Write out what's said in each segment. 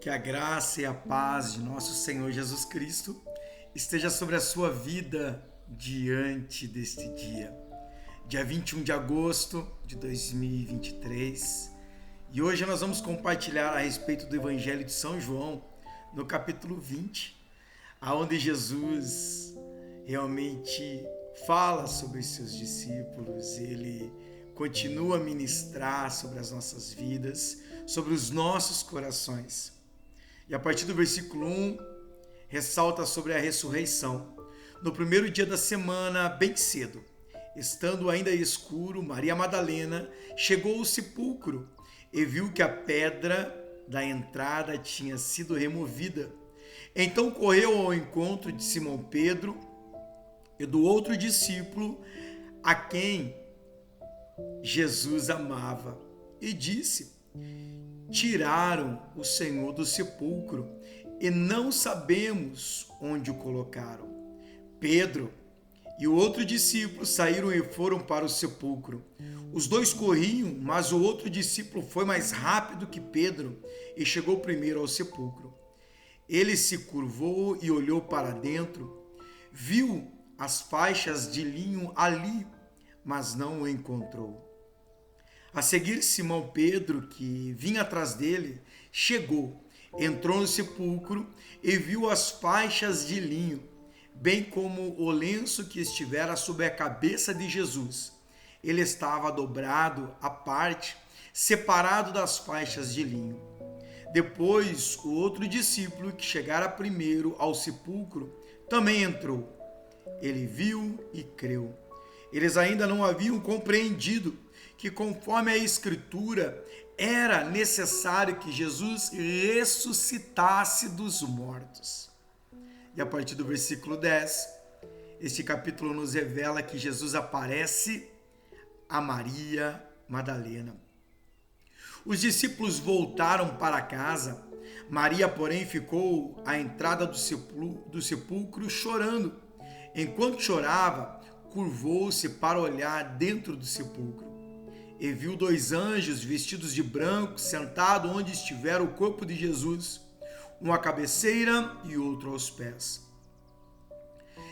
Que a graça e a paz de nosso Senhor Jesus Cristo esteja sobre a sua vida diante deste dia. Dia 21 de agosto de 2023. E hoje nós vamos compartilhar a respeito do Evangelho de São João, no capítulo 20, aonde Jesus realmente fala sobre os seus discípulos, ele continua a ministrar sobre as nossas vidas, sobre os nossos corações. E a partir do versículo 1, ressalta sobre a ressurreição. No primeiro dia da semana, bem cedo, estando ainda escuro, Maria Madalena chegou ao sepulcro e viu que a pedra da entrada tinha sido removida. Então correu ao encontro de Simão Pedro e do outro discípulo a quem Jesus amava e disse: tiraram o Senhor do sepulcro e não sabemos onde o colocaram. Pedro e o outro discípulo saíram e foram para o sepulcro. Os dois corriam, mas o outro discípulo foi mais rápido que Pedro e chegou primeiro ao sepulcro. Ele se curvou e olhou para dentro, viu as faixas de linho ali, mas não o encontrou. A seguir, Simão Pedro, que vinha atrás dele, chegou, entrou no sepulcro e viu as faixas de linho, bem como o lenço que estivera sobre a cabeça de Jesus. Ele estava dobrado à parte, separado das faixas de linho. Depois, o outro discípulo, que chegara primeiro ao sepulcro, também entrou. Ele viu e creu. Eles ainda não haviam compreendido que, conforme a Escritura, era necessário que Jesus ressuscitasse dos mortos. E a partir do versículo 10, este capítulo nos revela que Jesus aparece a Maria Madalena. Os discípulos voltaram para casa. Maria, porém, ficou à entrada do sepulcro chorando. Enquanto chorava, curvou-se para olhar dentro do sepulcro e viu dois anjos vestidos de branco sentados onde estivera o corpo de Jesus, um à cabeceira e outro aos pés.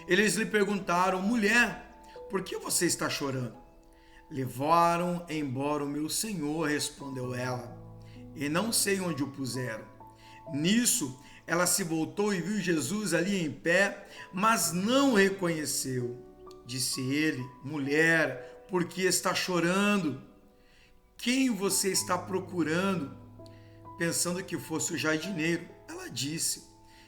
Eles lhe perguntaram: mulher, por que você está chorando? Levaram embora o meu Senhor, respondeu ela, e não sei onde o puseram. Nisso, ela se voltou e viu Jesus ali em pé, mas não o reconheceu. Disse ele: mulher, por que está chorando? Quem você está procurando? Pensando que fosse o jardineiro, ela disse: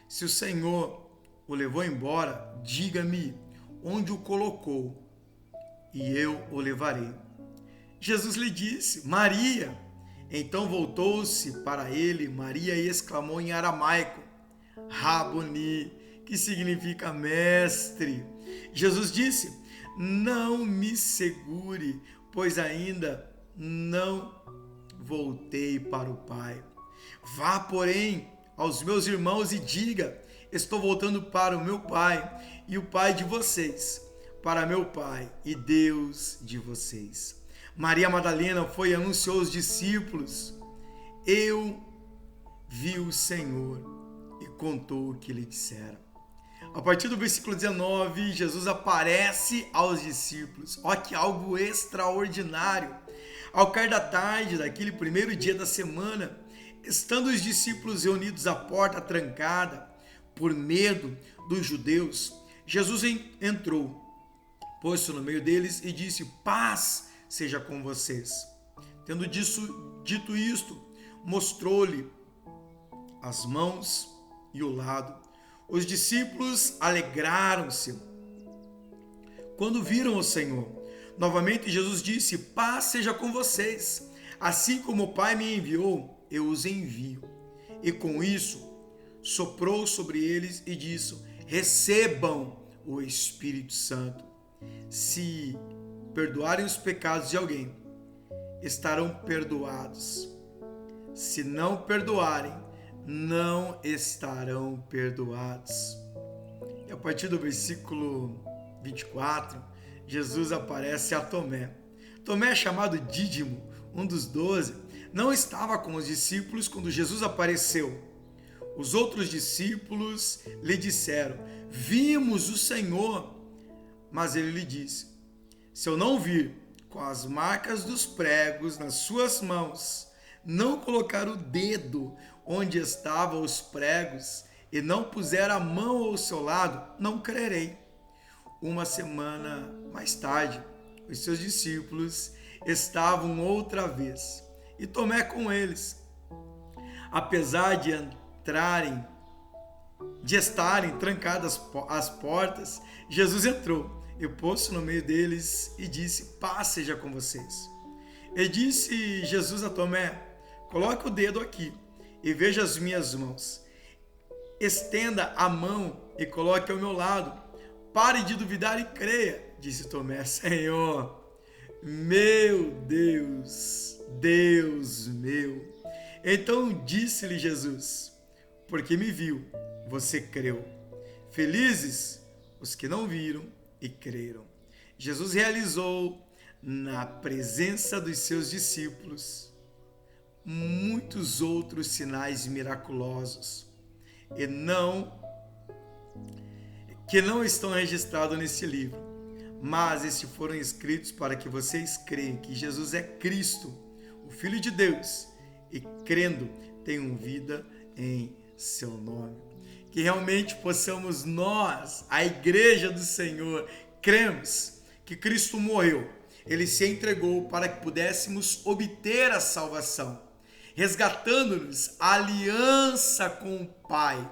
se o Senhor o levou embora, diga-me onde o colocou, e eu o levarei. Jesus lhe disse: Maria. Então voltou-se para ele Maria e exclamou em aramaico: Raboni, que significa mestre. Jesus disse: não me segure, pois ainda não voltei para o Pai. Vá, porém, aos meus irmãos e diga: estou voltando para o meu Pai e o Pai de vocês, para meu Pai e Deus de vocês. Maria Madalena foi e anunciou aos discípulos: eu vi o Senhor, e contou o que lhe dissera. A partir do versículo 19, Jesus aparece aos discípulos. Olha que algo extraordinário. Ao cair da tarde daquele primeiro dia da semana, estando os discípulos reunidos à porta trancada, por medo dos judeus, Jesus entrou, pôs-se no meio deles e disse: paz seja com vocês. Tendo dito isto, mostrou-lhe as mãos e o lado. Os discípulos alegraram-se quando viram o Senhor. Novamente Jesus disse: paz seja com vocês. Assim como o Pai me enviou, eu os envio. E com isso soprou sobre eles e disse: recebam o Espírito Santo. Se perdoarem os pecados de alguém, estarão perdoados. Se não perdoarem, não estarão perdoados. E a partir do versículo 24, Jesus aparece a Tomé. Tomé, chamado Dídimo, um dos 12, não estava com os discípulos quando Jesus apareceu. Os outros discípulos lhe disseram: vimos o Senhor. Mas ele lhe disse: se eu não vir com as marcas dos pregos nas suas mãos, não colocar o dedo onde estavam os pregos e não puser a mão ao seu lado, não crerei. Uma semana mais tarde, os seus discípulos estavam outra vez, e Tomé com eles. Apesar de estarem trancadas as portas, Jesus entrou e pôs-se no meio deles e disse: paz seja com vocês. E disse Jesus a Tomé: coloque o dedo aqui e veja as minhas mãos. Estenda a mão e coloque ao meu lado. Pare de duvidar e creia, disse Tomé. Senhor, meu Deus, Deus meu. Então disse-lhe Jesus: porque me viu, você creu. Felizes os que não viram e creram. Jesus realizou na presença dos seus discípulos muitos outros sinais miraculosos que não estão registrados nesse livro, mas esses foram escritos para que vocês creiam que Jesus é Cristo, o Filho de Deus, e crendo tenham vida em seu nome. Que realmente possamos nós, a igreja do Senhor, cremos que Cristo morreu, ele se entregou para que pudéssemos obter a salvação, resgatando-nos a aliança com o Pai.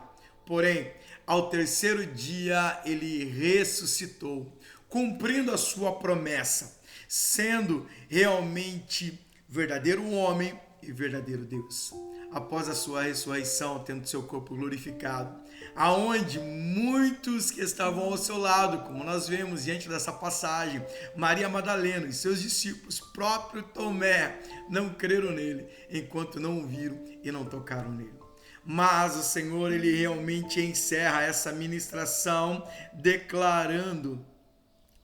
Porém, ao terceiro dia ele ressuscitou, cumprindo a sua promessa, sendo realmente verdadeiro homem e verdadeiro Deus. Após a sua ressurreição, tendo seu corpo glorificado, aonde muitos que estavam ao seu lado, como nós vemos diante dessa passagem, Maria Madalena e seus discípulos, próprio Tomé, não creram nele, enquanto não o viram e não tocaram nele. Mas o Senhor, ele realmente encerra essa ministração declarando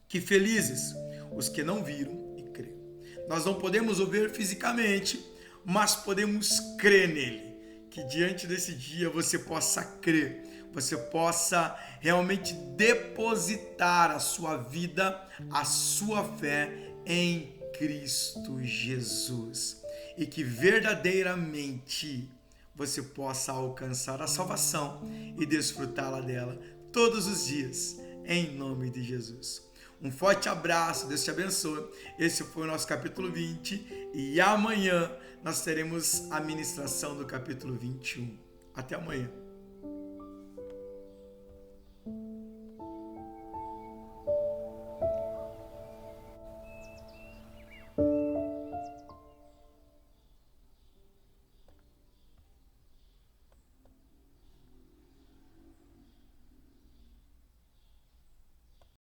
que felizes os que não viram e creram. Nós não podemos o ver fisicamente, mas podemos crer nele. Que diante desse dia você possa crer, você possa realmente depositar a sua vida, a sua fé em Cristo Jesus. E que verdadeiramente você possa alcançar a salvação e desfrutá-la dela todos os dias, em nome de Jesus. Um forte abraço, Deus te abençoe. Esse foi o nosso capítulo 20 e amanhã nós teremos a ministração do capítulo 21. Até amanhã.